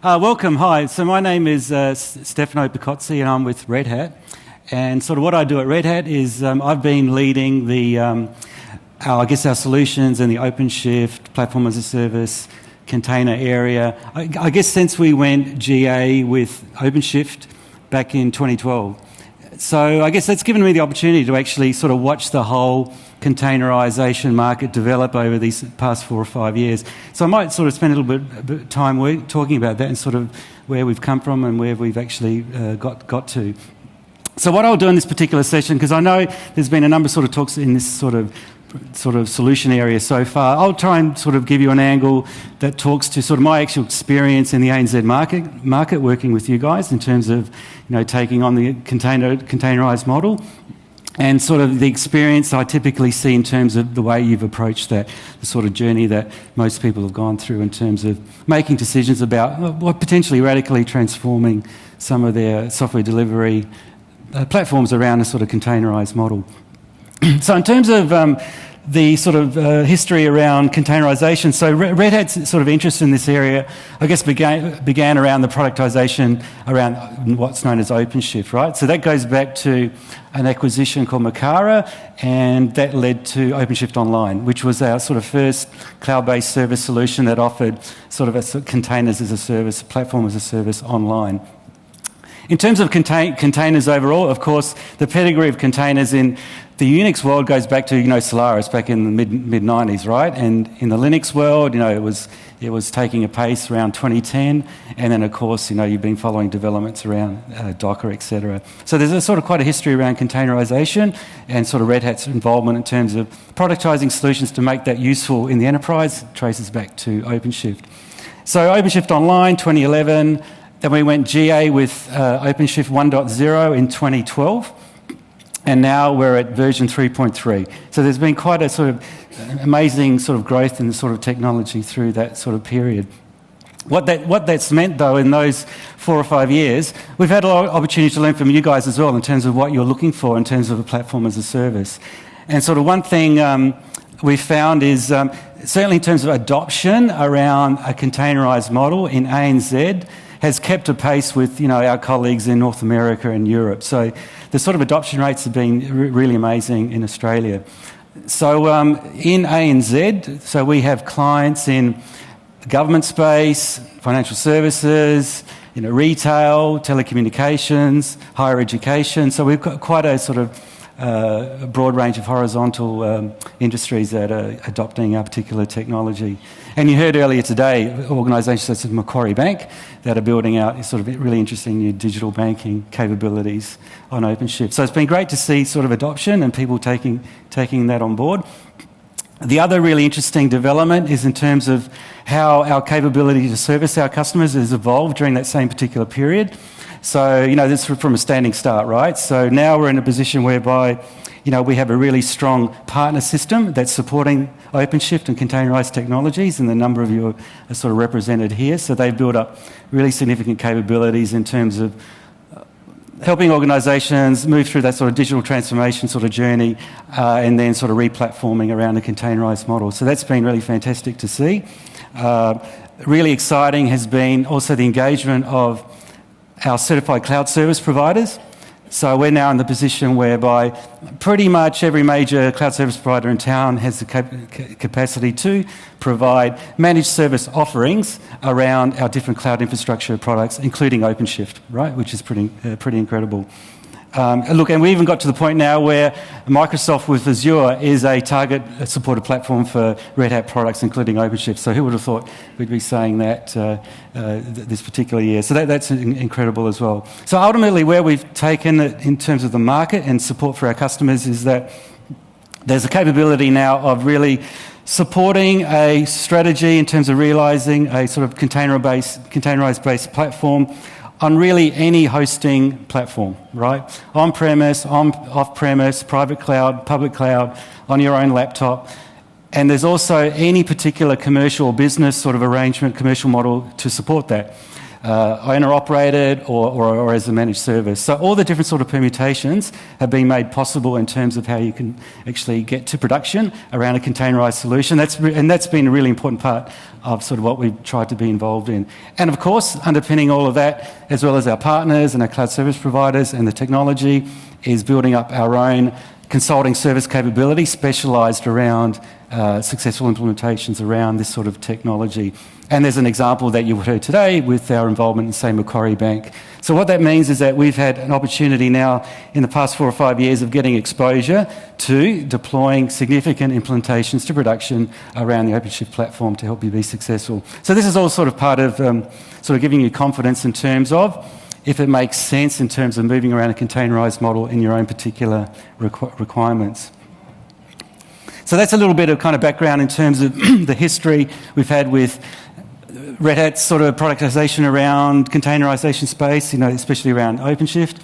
Welcome, hi. So my name is Stefano Picozzi and I'm with Red Hat. And sort of what I do at Red Hat is I've been leading the, our solutions in the OpenShift, platform as a service, container area. I guess since we went GA with OpenShift back in 2012. So I guess that's given me the opportunity to actually sort of watch the whole containerization market develop over these past 4 or 5 years. So I might sort of spend a little bit of time talking about that and sort of where we've come from and where we've actually got to. So what I'll do in this particular session, because I know there's been a number of sort of talks in this sort of solution area so far, I'll try and sort of give you an angle that talks to sort of my actual experience in the ANZ market working with you guys in terms of, taking on the containerized model, and sort of the experience I typically see in terms of the way you've approached that, the sort of journey that most people have gone through in terms of making decisions about what potentially radically transforming some of their software delivery platforms around a sort of containerized model. So in terms of the sort of history around containerization, so Red Hat's sort of interest in this area, I guess, began around the productization around what's known as OpenShift, right? So that goes back to an acquisition called Makara, and that led to OpenShift Online, which was our sort of first cloud-based service solution that offered sort of a containers as a service, platform as a service online. In terms of containers overall, of course, the pedigree of containers in the Unix world goes back to, Solaris back in the mid-90s, right? And in the Linux world, it was taking a pace around 2010. And then, of course, you've been following developments around Docker, etc. So there's a sort of quite a history around containerization and sort of Red Hat's involvement in terms of productizing solutions to make that useful in the enterprise. It traces back to OpenShift. So OpenShift Online, 2011. Then we went GA with OpenShift 1.0 in 2012, and now we're at version 3.3. So there's been quite a sort of amazing sort of growth in the sort of technology through that sort of period. What that's meant, though, in those 4 or 5 years, we've had a lot of opportunity to learn from you guys as well in terms of what you're looking for in terms of a platform as a service. And sort of one thing we found is certainly in terms of adoption around a containerized model in ANZ, has kept a pace with our colleagues in North America and Europe. So the sort of adoption rates have been really amazing in Australia. So in ANZ, so we have clients in the government space, financial services, retail, telecommunications, higher education. So we've got quite a sort of a broad range of horizontal industries that are adopting our particular technology. And you heard earlier today organisations such as Macquarie Bank that are building out sort of really interesting new digital banking capabilities on OpenShift. So it's been great to see sort of adoption and people taking that on board. The other really interesting development is in terms of how our capability to service our customers has evolved during that same particular period. So, this is from a standing start, right? So now we're in a position whereby, we have a really strong partner system that's supporting OpenShift and containerized technologies, and the number of you are sort of represented here. So they've built up really significant capabilities in terms of helping organisations move through that sort of digital transformation sort of journey and then sort of re-platforming around the containerised model. So that's been really fantastic to see. Really exciting has been also the engagement of our certified cloud service providers. So we're now in the position whereby pretty much every major cloud service provider in town has the capacity to provide managed service offerings around our different cloud infrastructure products, including OpenShift, right, which is pretty incredible. Look, and we even got to the point now where Microsoft with Azure is a target supported platform for Red Hat products, including OpenShift. So who would have thought we'd be saying that this particular year? So that's incredible as well. So ultimately where we've taken it in terms of the market and support for our customers is that there's a capability now of really supporting a strategy in terms of realising a sort of containerised-based platform on really any hosting platform, right? On-premise, off-premise, private cloud, public cloud, on your own laptop. And there's also any particular commercial or business sort of arrangement, commercial model to support that. owner-operated or as a managed service. So all the different sort of permutations have been made possible in terms of how you can actually get to production around a containerised solution. And that's been a really important part of sort of what we've tried to be involved in. And of course, underpinning all of that, as well as our partners and our cloud service providers and the technology, is building up our own consulting service capability specialised around successful implementations around this sort of technology. And there's an example that you heard today with our involvement in, say, Macquarie Bank. So what that means is that we've had an opportunity now in the past 4 or 5 years of getting exposure to deploying significant implementations to production around the OpenShift platform to help you be successful. So this is all sort of part of sort of giving you confidence in terms of if it makes sense in terms of moving around a containerised model in your own particular requirements. So that's a little bit of kind of background in terms of the history we've had with Red Hat's sort of productization around containerisation space, especially around OpenShift.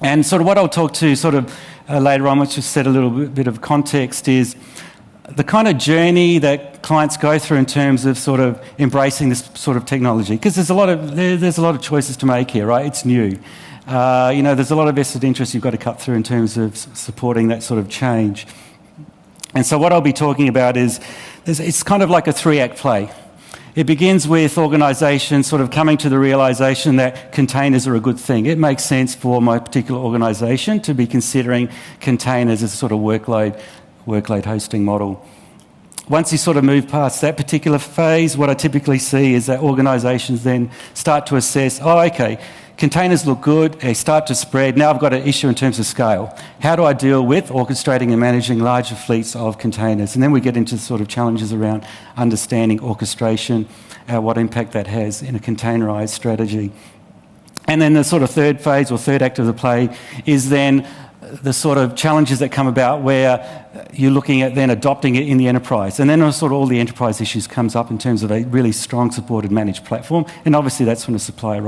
And sort of what I'll talk to sort of later on, which just set a little bit of context, is the kind of journey that clients go through in terms of sort of embracing this sort of technology. Because there's a lot of choices to make here, right? It's new. There's a lot of vested interest you've got to cut through in terms of supporting that sort of change. And so what I'll be talking about is, it's kind of like a 3-act play. It begins with organisations sort of coming to the realisation that containers are a good thing. It makes sense for my particular organisation to be considering containers as a sort of workload hosting model. Once you sort of move past that particular phase, what I typically see is that organisations then start to assess, containers look good, they start to spread. Now I've got an issue in terms of scale. How do I deal with orchestrating and managing larger fleets of containers? And then we get into sort of challenges around understanding orchestration, what impact that has in a containerised strategy. And then the sort of third phase or third act of the play is then the sort of challenges that come about where you're looking at then adopting it in the enterprise. And then sort of all the enterprise issues comes up in terms of a really strong supported managed platform. And obviously that's when a supplier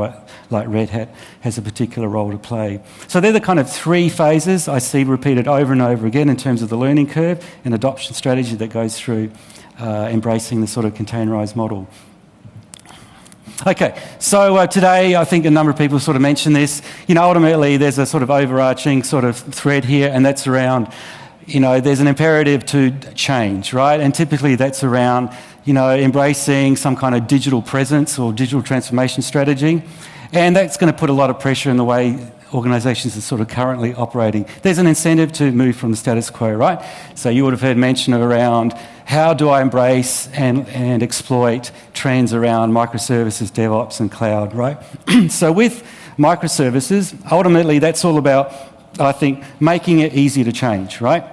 like Red Hat has a particular role to play. So they're the kind of 3 phases I see repeated over and over again in terms of the learning curve and adoption strategy that goes through embracing the sort of containerised model. Okay, so today I think a number of people sort of mentioned this. Ultimately there's a sort of overarching sort of thread here, and that's around, there's an imperative to change, right? And typically that's around, embracing some kind of digital presence or digital transformation strategy. And that's going to put a lot of pressure in the way organisations are sort of currently operating. There's an incentive to move from the status quo, right? So you would have heard mention of around how do I embrace and exploit trends around microservices, DevOps and cloud, right? So with microservices, ultimately that's all about, I think, making it easy to change, right?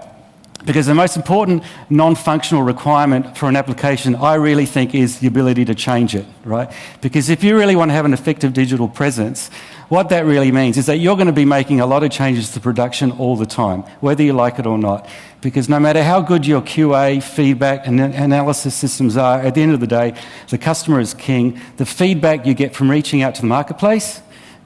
Because the most important non-functional requirement for an application, I really think, is the ability to change it, right? Because if you really want to have an effective digital presence, what that really means is that you're going to be making a lot of changes to production all the time, whether you like it or not. Because no matter how good your QA, feedback and analysis systems are, at the end of the day, the customer is king. The feedback you get from reaching out to the marketplace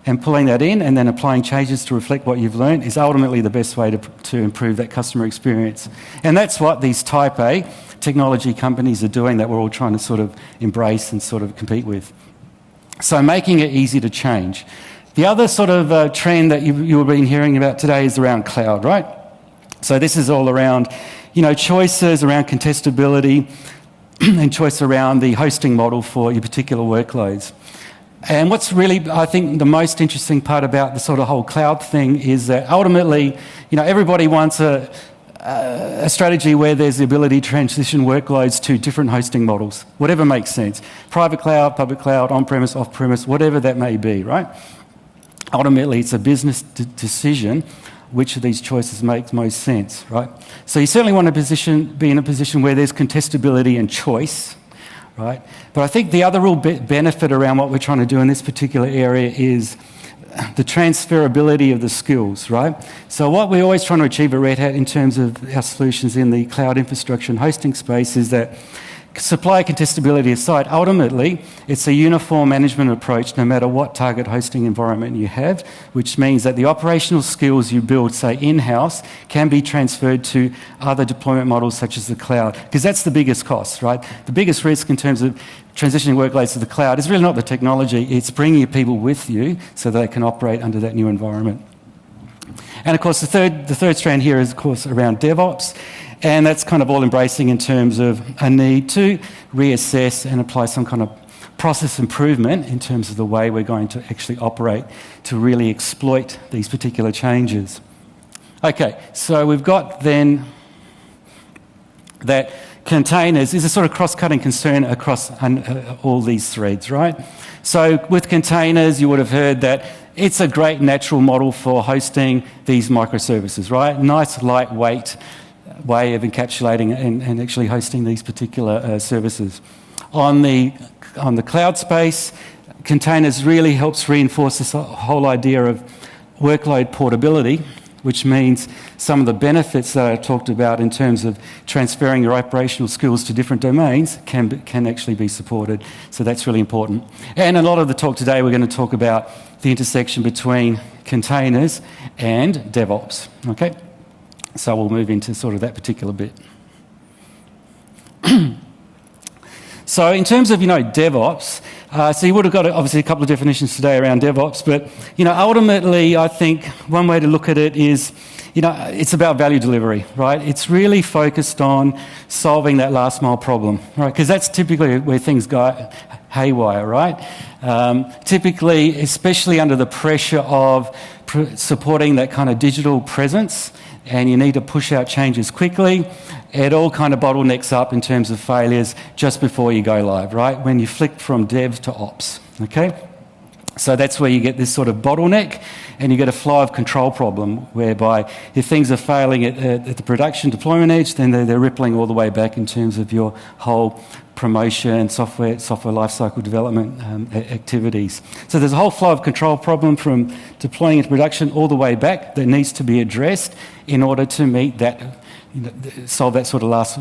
and pulling that in and then applying changes to reflect what you've learned is ultimately the best way to improve that customer experience. And that's what these Type A technology companies are doing, that we're all trying to sort of embrace and sort of compete with. So making it easy to change. The other sort of trend that you've been hearing about today is around cloud, right? So this is all around, choices around contestability and choice around the hosting model for your particular workloads. And what's really, I think, the most interesting part about the sort of whole cloud thing is that ultimately, everybody wants a strategy where there's the ability to transition workloads to different hosting models, whatever makes sense. Private cloud, public cloud, on-premise, off-premise, whatever that may be, right? Ultimately, it's a business decision which of these choices makes most sense, right? So you certainly want to be in a position where there's contestability and choice, right? But I think the other real benefit around what we're trying to do in this particular area is the transferability of the skills, right? So what we're always trying to achieve at Red Hat in terms of our solutions in the cloud infrastructure and hosting space is that supply contestability aside, ultimately, it's a uniform management approach no matter what target hosting environment you have, which means that the operational skills you build, say, in-house, can be transferred to other deployment models such as the cloud, because that's the biggest cost, right? The biggest risk in terms of transitioning workloads to the cloud is really not the technology, it's bringing your people with you so they can operate under that new environment. And of course, the third strand here is, of course, around DevOps. And that's kind of all embracing in terms of a need to reassess and apply some kind of process improvement in terms of the way we're going to actually operate to really exploit these particular changes. Okay, so we've got then that containers is a sort of cross-cutting concern across all these threads, right? So with containers, you would have heard that it's a great natural model for hosting these microservices, right? Nice, lightweight way of encapsulating and actually hosting these particular services. On the cloud space, containers really helps reinforce this whole idea of workload portability, which means some of the benefits that I talked about in terms of transferring your operational skills to different domains can actually be supported. So that's really important. And a lot of the talk today, we're going to talk about the intersection between containers and DevOps, okay? So we'll move into sort of that particular bit. So in terms of, DevOps, so you would have got obviously a couple of definitions today around DevOps, but, ultimately I think one way to look at it is, it's about value delivery, right? It's really focused on solving that last mile problem, right? Because that's typically where things go haywire, right? Typically, especially under the pressure of supporting that kind of digital presence, and you need to push out changes quickly, it all kind of bottlenecks up in terms of failures just before you go live, right? When you flick from dev to ops, okay? So that's where you get this sort of bottleneck, and you get a flow of control problem whereby if things are failing at the production deployment edge, then they're rippling all the way back in terms of your whole promotion, software lifecycle development activities. So there's a whole flow of control problem from deploying into production all the way back that needs to be addressed in order to meet that, solve that sort of last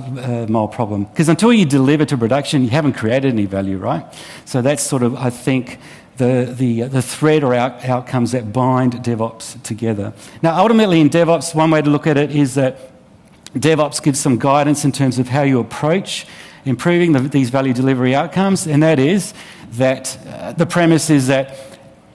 mile problem. Because until you deliver to production, you haven't created any value, right? So that's sort of, I think, the thread or outcomes that bind DevOps together. Now, ultimately in DevOps, one way to look at it is that DevOps gives some guidance in terms of how you approach improving these value delivery outcomes, and that is that the premise is that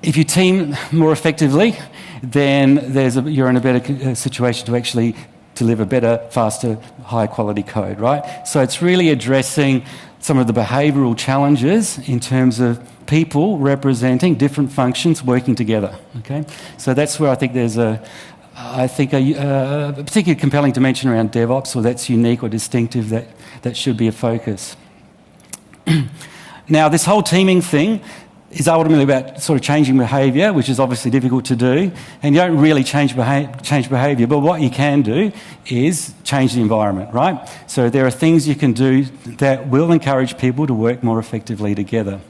if you team more effectively, then you're in a better situation to actually deliver better, faster, higher quality code, right? So it's really addressing some of the behavioural challenges in terms of people representing different functions working together, okay? So that's where I think there's a particularly compelling dimension around DevOps, or that's unique or distinctive that should be a focus. Now, this whole teaming thing is ultimately about sort of changing behaviour, which is obviously difficult to do, and you don't really change behaviour, but what you can do is change the environment, right? So there are things you can do that will encourage people to work more effectively together.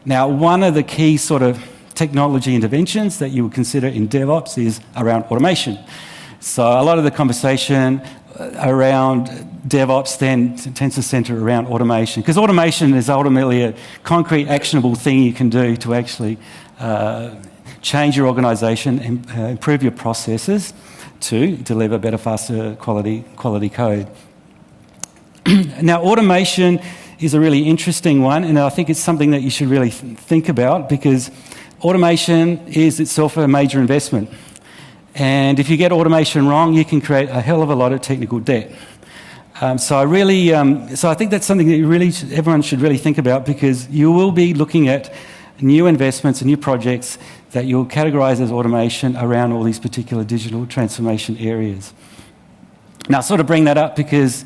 Now, one of the key sort of technology interventions that you would consider in DevOps is around automation. So a lot of the conversation around DevOps then tends to centre around automation, because automation is ultimately a concrete, actionable thing you can do to actually change your organisation and improve your processes to deliver better, faster quality code. Now, automation is a really interesting one, and I think it's something that you should really think about, because automation is itself a major investment. And if you get automation wrong, you can create a hell of a lot of technical debt. So I think that's something that everyone should really think about, because you will be looking at new investments and new projects that you'll categorise as automation around all these particular digital transformation areas. Now, I sort of bring that up because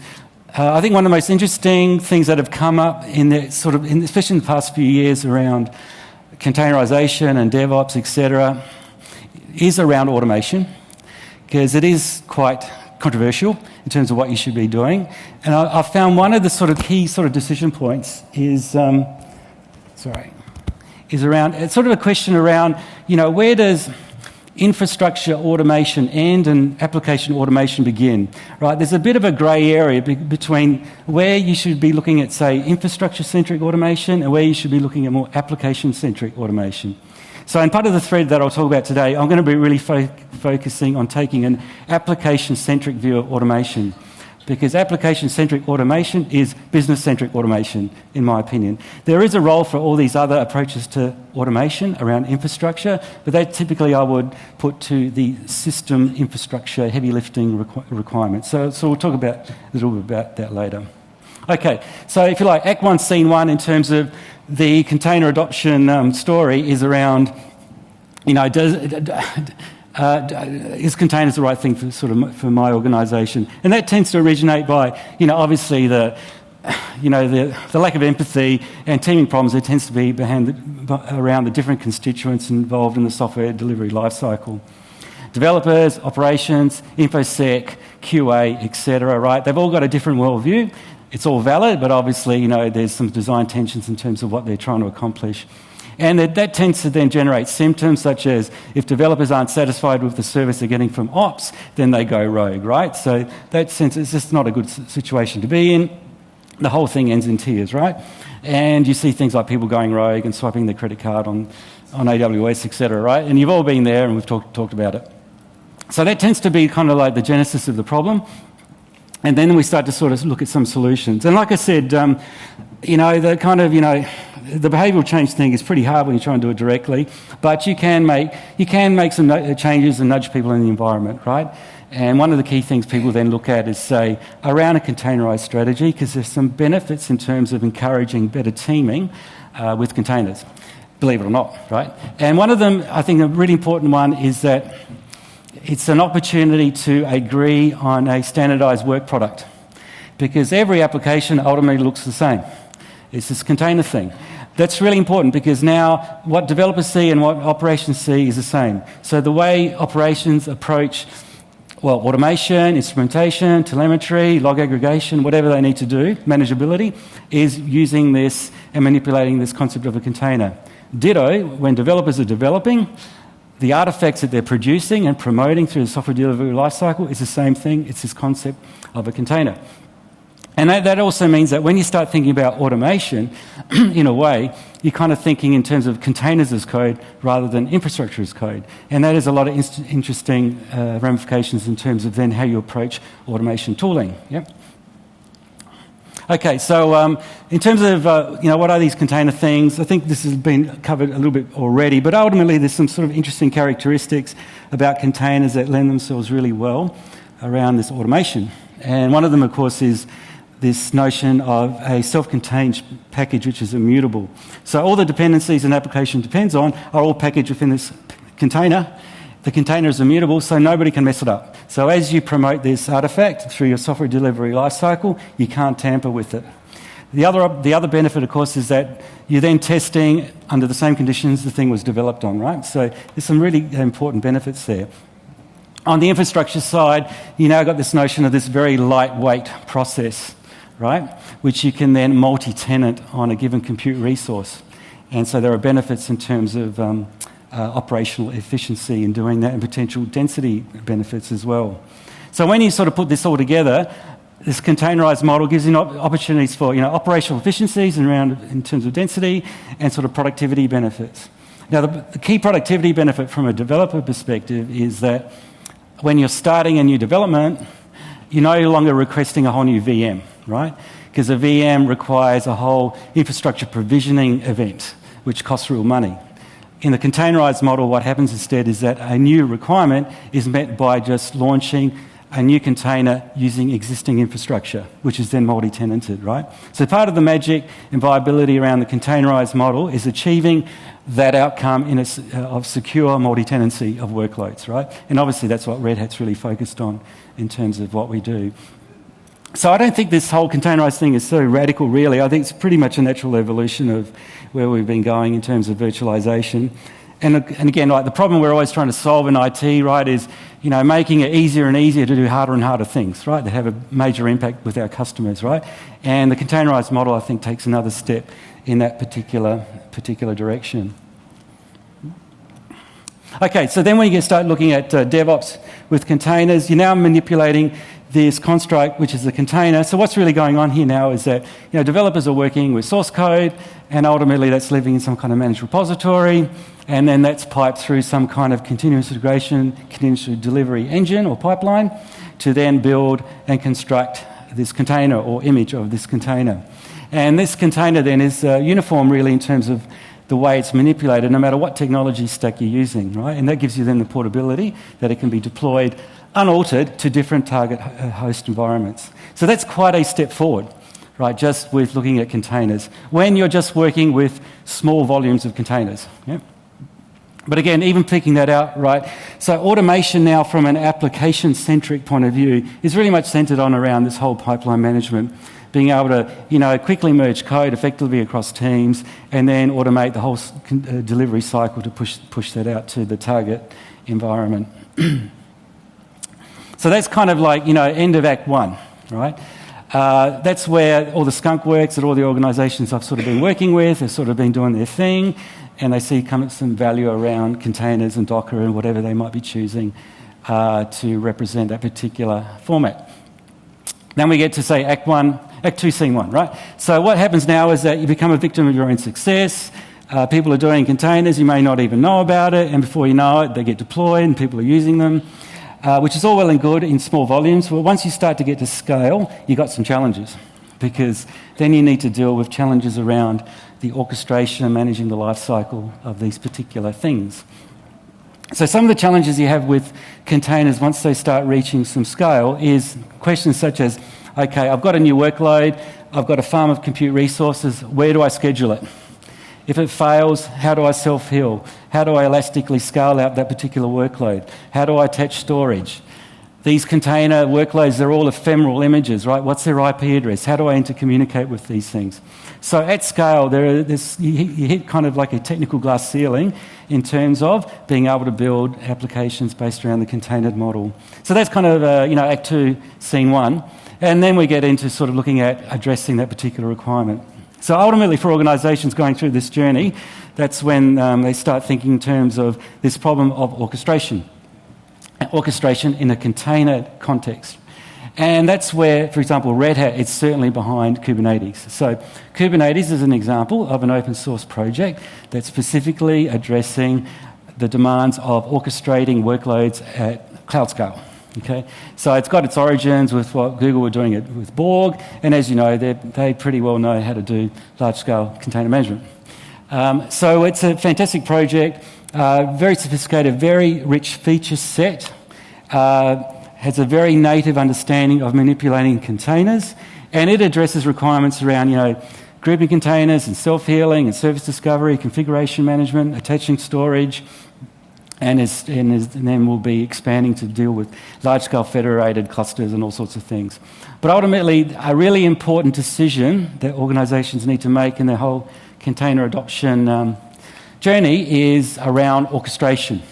I think one of the most interesting things that have come up especially in the past few years around containerisation and DevOps, etc., is around automation, because it is quite controversial in terms of what you should be doing. And I found one of the sort of key sort of decision points is around, it's sort of a question around, where does, infrastructure automation end and application automation begin, right? There's a bit of a grey area between where you should be looking at, say, infrastructure-centric automation and where you should be looking at more application-centric automation. So in part of the thread that I'll talk about today, I'm going to be really focusing on taking an application-centric view of automation, because application-centric automation is business-centric automation, in my opinion. There is a role for all these other approaches to automation around infrastructure, but that typically I would put to the system infrastructure heavy lifting requirements. So we'll talk about a little bit about that later. Okay, so if you like, Act 1, Scene 1 in terms of the container adoption story is around, you know, is containers the right thing for my organisation? And that tends to originate by, you know, obviously the lack of empathy and teaming problems. It tends to be around the different constituents involved in the software delivery lifecycle. Developers, operations, InfoSec, QA, etc. Right? They've all got a different worldview. It's all valid, but obviously, you know, there's some design tensions in terms of what they're trying to accomplish. And that tends to then generate symptoms such as if developers aren't satisfied with the service they're getting from ops, then they go rogue, right? So that sense, it's just not a good situation to be in. The whole thing ends in tears, right? And you see things like people going rogue and swiping their credit card on AWS, etc., right? And you've all been there and we've talked about it. So that tends to be kind of like the genesis of the problem. And then we start to sort of look at some solutions. And like I said, you know, the behavioural change thing is pretty hard when you try and do it directly, but you can make some changes and nudge people in the environment, right? And one of the key things people then look at is, say, around a containerised strategy, because there's some benefits in terms of encouraging better teaming with containers, believe it or not, right? And one of them, I think a really important one, is that it's an opportunity to agree on a standardised work product, because every application ultimately looks the same. It's this container thing. That's really important because now what developers see and what operations see is the same. So the way operations approach, well, automation, instrumentation, telemetry, log aggregation, whatever they need to do, manageability, is using this and manipulating this concept of a container. Ditto, when developers are developing, the artifacts that they're producing and promoting through the software delivery lifecycle is the same thing. It's this concept of a container. And that also means that when you start thinking about automation, in a way, you're kind of thinking in terms of containers as code rather than infrastructure as code. And that has a lot of interesting ramifications in terms of then how you approach automation tooling. Yep. Okay, so in terms of, what are these container things? I think this has been covered a little bit already, but ultimately there's some sort of interesting characteristics about containers that lend themselves really well around this automation. And one of them, of course, is this notion of a self-contained package which is immutable. So all the dependencies an application depends on are all packaged within this container. The container is immutable, so nobody can mess it up. So as you promote this artifact through your software delivery lifecycle, you can't tamper with it. The other benefit, of course, is that you're then testing under the same conditions the thing was developed on, right? So there's some really important benefits there. On the infrastructure side, you now got this notion of this very lightweight process, right, which you can then multi-tenant on a given compute resource. And so there are benefits in terms of operational efficiency in doing that and potential density benefits as well. So when you sort of put this all together, this containerised model gives you opportunities for operational efficiencies in terms of density and sort of productivity benefits. Now, the key productivity benefit from a developer perspective is that when you're starting a new development, you're no longer requesting a whole new VM, right? Because a VM requires a whole infrastructure provisioning event, which costs real money. In the containerised model, what happens instead is that a new requirement is met by just launching a new container using existing infrastructure, which is then multi-tenanted, right? So part of the magic and viability around the containerised model is achieving that outcome of secure multi-tenancy of workloads, right? And obviously that's what Red Hat's really focused on in terms of what we do. So I don't think this whole containerised thing is so radical, really. I think it's pretty much a natural evolution of where we've been going in terms of virtualisation. And again, like the problem we're always trying to solve in IT, right, is making it easier and easier to do harder and harder things, right, that have a major impact with our customers, right? And the containerised model, I think, takes another step in that particular direction. Okay, so then when you start looking at DevOps with containers, you're now manipulating this construct, which is a container. So what's really going on here now is that developers are working with source code, and ultimately that's living in some kind of managed repository, and then that's piped through some kind of continuous integration, continuous delivery engine or pipeline to then build and construct this container or image of this container. And this container then is uniform really in terms of the way it's manipulated, no matter what technology stack you're using, right? And that gives you then the portability that it can be deployed unaltered to different target host environments. So that's quite a step forward, right, just with looking at containers, when you're just working with small volumes of containers. Yeah? But again, even picking that out, right, so automation now from an application-centric point of view is really much centred on around this whole pipeline management, being able to quickly merge code effectively across teams and then automate the whole delivery cycle to push that out to the target environment. So that's kind of like, end of Act 1, right? That's where all the skunk works at all the organisations I've sort of been working with have sort of been doing their thing, and they see some value around containers and Docker and whatever they might be choosing to represent that particular format. Then we get to, say, Act 2, Scene 1, right? So what happens now is that you become a victim of your own success. People are doing containers, you may not even know about it, and before you know it, they get deployed and people are using them. Which is all well and good in small volumes, but once you start to get to scale, you've got some challenges, because then you need to deal with challenges around the orchestration and managing the life cycle of these particular things. So some of the challenges you have with containers once they start reaching some scale is questions such as, okay, I've got a new workload, I've got a farm of compute resources, where do I schedule it? If it fails, how do I self-heal? How do I elastically scale out that particular workload? How do I attach storage? These container workloads, they're all ephemeral images, right? What's their IP address? How do I intercommunicate with these things? So at scale, you hit kind of like a technical glass ceiling in terms of being able to build applications based around the containered model. So that's kind of, Act 2, Scene 1. And then we get into sort of looking at addressing that particular requirement. So ultimately, for organisations going through this journey, that's when they start thinking in terms of this problem of orchestration in a container context. And that's where, for example, Red Hat is certainly behind Kubernetes. So Kubernetes is an example of an open source project that's specifically addressing the demands of orchestrating workloads at cloud scale. Okay, so it's got its origins with what Google were doing it with Borg, and as you know, they pretty well know how to do large-scale container management. So it's a fantastic project, very sophisticated, very rich feature set, has a very native understanding of manipulating containers, and it addresses requirements around, grouping containers and self-healing and service discovery, configuration management, attaching storage, and then we'll be expanding to deal with large-scale federated clusters and all sorts of things. But ultimately, a really important decision that organisations need to make in their whole container adoption journey is around orchestration.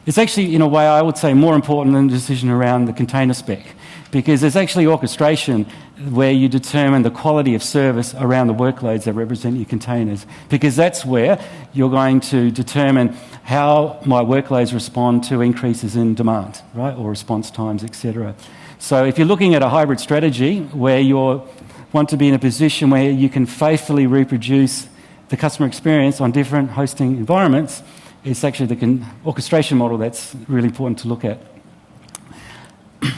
It's actually, in a way, I would say more important than the decision around the container spec, because there's actually orchestration where you determine the quality of service around the workloads that represent your containers, because that's where you're going to determine how my workloads respond to increases in demand, right, or response times, etc. So if you're looking at a hybrid strategy where you want to be in a position where you can faithfully reproduce the customer experience on different hosting environments, it's actually the orchestration model that's really important to look at.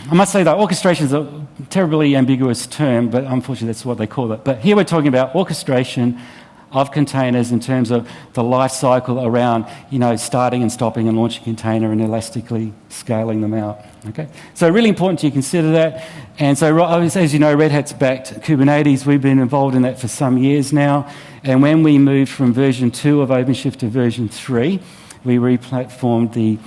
I must say that orchestration is a terribly ambiguous term, but unfortunately that's what they call it. But here we're talking about orchestration of containers in terms of the life cycle around, starting and stopping and launching a container and elastically scaling them out. Okay, so really important to consider that. And so, as you know, Red Hat's backed Kubernetes. We've been involved in that for some years now. And when we moved from version 2 of OpenShift to version 3, we replatformed the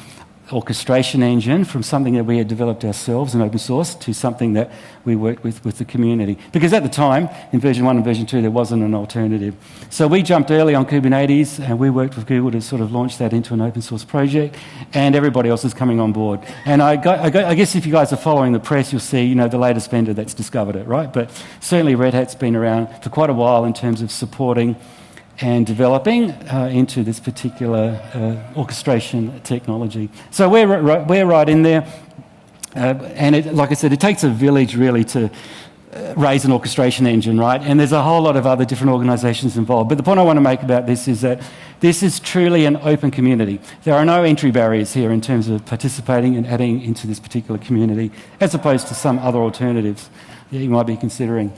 orchestration engine from something that we had developed ourselves in open source to something that we worked with the community. Because at the time, in version 1 and version 2, there wasn't an alternative. So we jumped early on Kubernetes, and we worked with Google to sort of launch that into an open source project, and everybody else is coming on board. And I guess if you guys are following the press, you'll see, the latest vendor that's discovered it, right? But certainly Red Hat's been around for quite a while in terms of supporting and developing into this particular orchestration technology. So we're right in there. And like I said, it takes a village really to raise an orchestration engine, right? And there's a whole lot of other different organisations involved. But the point I want to make about this is that this is truly an open community. There are no entry barriers here in terms of participating and adding into this particular community, as opposed to some other alternatives that you might be considering.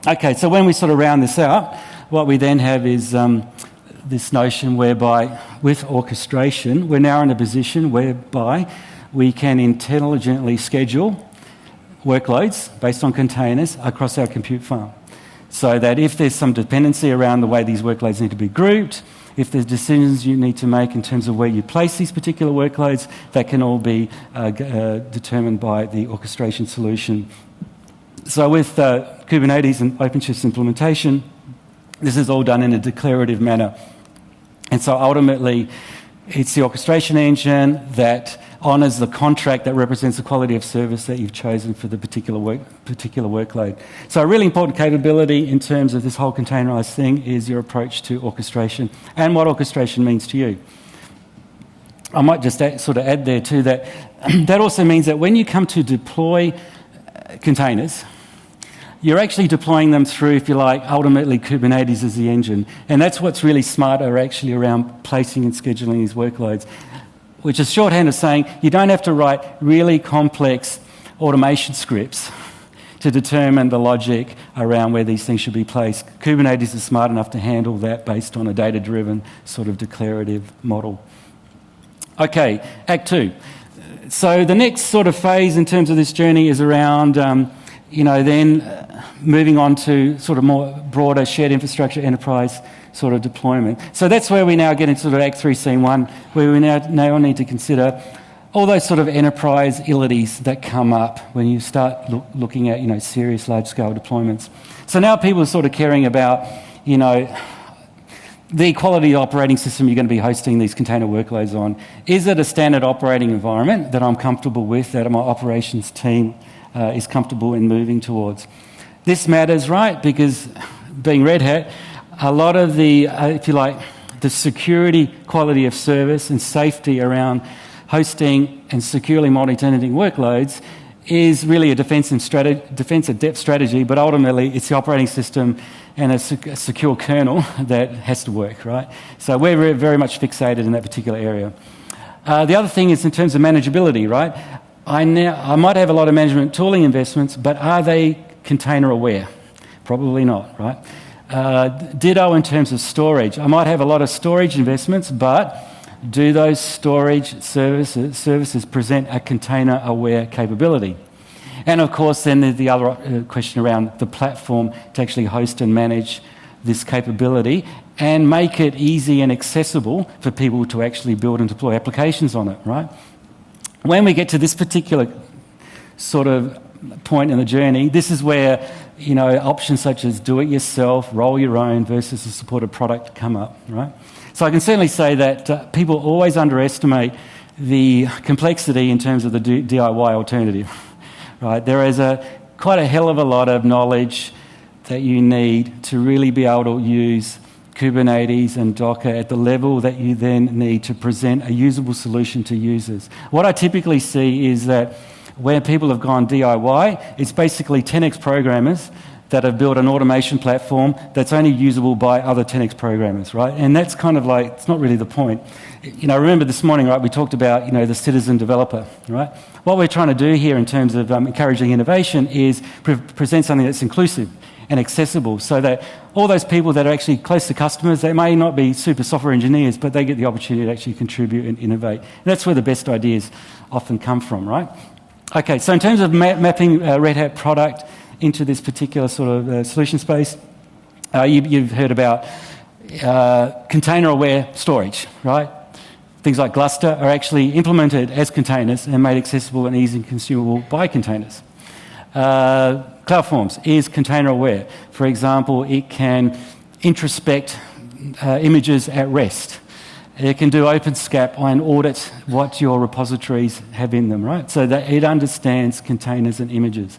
Okay, so when we sort of round this out, what we then have is this notion whereby with orchestration, we're now in a position whereby we can intelligently schedule workloads based on containers across our compute farm. So that if there's some dependency around the way these workloads need to be grouped, if there's decisions you need to make in terms of where you place these particular workloads, that can all be determined by the orchestration solution. So with Kubernetes and OpenShift's implementation, this is all done in a declarative manner. And so ultimately, it's the orchestration engine that honours the contract that represents the quality of service that you've chosen for the particular workload. So a really important capability in terms of this whole containerised thing is your approach to orchestration and what orchestration means to you. I might just add there too that that also means that when you come to deploy containers, you're actually deploying them through, if you like, ultimately Kubernetes as the engine. And that's what's really smart actually around placing and scheduling these workloads, which is shorthand of saying you don't have to write really complex automation scripts to determine the logic around where these things should be placed. Kubernetes is smart enough to handle that based on a data-driven sort of declarative model. Okay, Act 2. So the next sort of phase in terms of this journey is around, then moving on to sort of more broader shared infrastructure enterprise sort of deployment. So that's where we now get into sort of Act 3, Scene 1, where we now need to consider all those sort of enterprise-ilities that come up when you start looking at, serious large-scale deployments. So now people are sort of caring about, the quality operating system you're going to be hosting these container workloads on. Is it a standard operating environment that I'm comfortable with, that my operations team is comfortable in moving towards? This matters, right? Because being Red Hat, a lot of the, the security, quality of service and safety around hosting and securely multi-tenanting workloads is really a defense and depth strategy, but ultimately it's the operating system and a secure kernel that has to work, right? So we're very much fixated in that particular area. The other thing is in terms of manageability, right? I might have a lot of management tooling investments, but are they container aware? Probably not, right? Ditto in terms of storage. I might have a lot of storage investments, but do those storage services present a container-aware capability? And of course, then there's the other question around the platform to actually host and manage this capability and make it easy and accessible for people to actually build and deploy applications on it, right? When we get to this particular sort of point in the journey, this is where options such as do it yourself, roll your own versus a supported product come up, right? So I can certainly say that people always underestimate the complexity in terms of the DIY alternative, right? There is quite a hell of a lot of knowledge that you need to really be able to use Kubernetes and Docker at the level that you then need to present a usable solution to users. What I typically see is that where people have gone DIY, it's basically 10x programmers that have built an automation platform that's only usable by other 10x programmers, right? And that's kind of like, it's not really the point. Remember this morning, right, we talked about, the citizen developer, right? What we're trying to do here in terms of encouraging innovation is present something that's inclusive and accessible so that all those people that are actually close to customers, they may not be super software engineers, but they get the opportunity to actually contribute and innovate. And that's where the best ideas often come from, right? Okay, so in terms of mapping Red Hat product into this particular sort of solution space, you've heard about container-aware storage, right? Things like Gluster are actually implemented as containers and made accessible and easy and consumable by containers. CloudForms is container-aware. For example, it can introspect images at rest. It can do OpenSCAP and audit what your repositories have in them, right? So that it understands containers and images.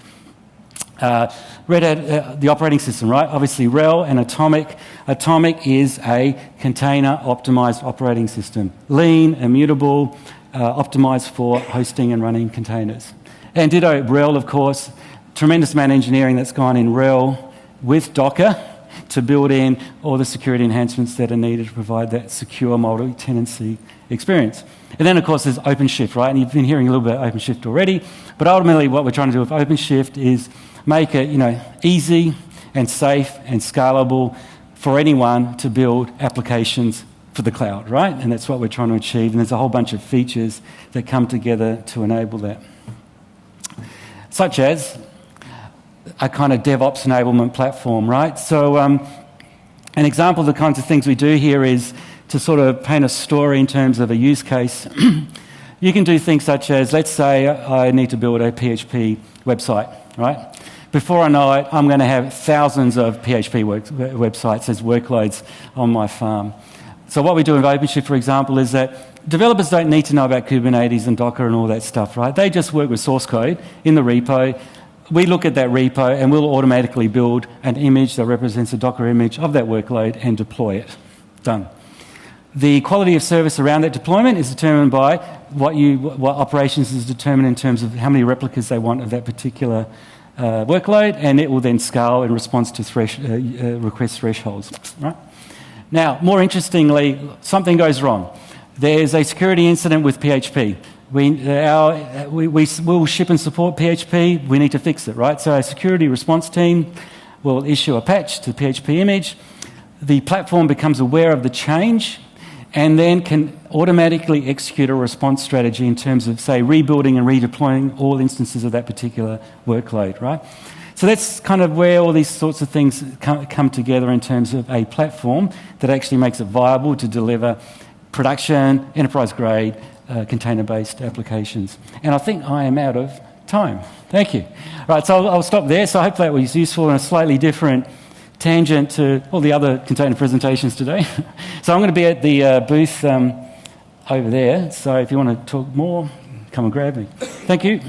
Red Hat, the operating system, right? Obviously RHEL and Atomic. Atomic is a container-optimized operating system. Lean, immutable, optimized for hosting and running containers. And ditto, RHEL, of course, tremendous amount of engineering that's gone in RHEL with Docker to build in all the security enhancements that are needed to provide that secure multi-tenancy experience. And then, of course, there's OpenShift, right? And you've been hearing a little bit about OpenShift already. But ultimately, what we're trying to do with OpenShift is make it, easy and safe and scalable for anyone to build applications for the cloud, right? And that's what we're trying to achieve. And there's a whole bunch of features that come together to enable that, such as a kind of DevOps enablement platform, right? So an example of the kinds of things we do here is to sort of paint a story in terms of a use case. You can do things such as, let's say I need to build a PHP website, right? Before I know it, I'm going to have thousands of PHP websites as workloads on my farm. So what we do with OpenShift, for example, is that developers don't need to know about Kubernetes and Docker and all that stuff, right? They just work with source code in the repo. We look at that repo and we'll automatically build an image that represents a Docker image of that workload and deploy it. Done. The quality of service around that deployment is determined by what operations is determined in terms of how many replicas they want of that particular workload, and it will then scale in response to request thresholds. Right? Now, more interestingly, something goes wrong. There's a security incident with PHP. We will ship and support PHP. We need to fix it, right? So our security response team will issue a patch to the PHP image. The platform becomes aware of the change and then can automatically execute a response strategy in terms of, say, rebuilding and redeploying all instances of that particular workload, right? So that's kind of where all these sorts of things come together in terms of a platform that actually makes it viable to deliver production, enterprise-grade, container-based applications. And I think I am out of time. Thank you. Right, so I'll stop there. So I hope that was useful in a slightly different tangent to all the other container presentations today. So I'm going to be at the booth over there. So if you want to talk more, come and grab me. Thank you.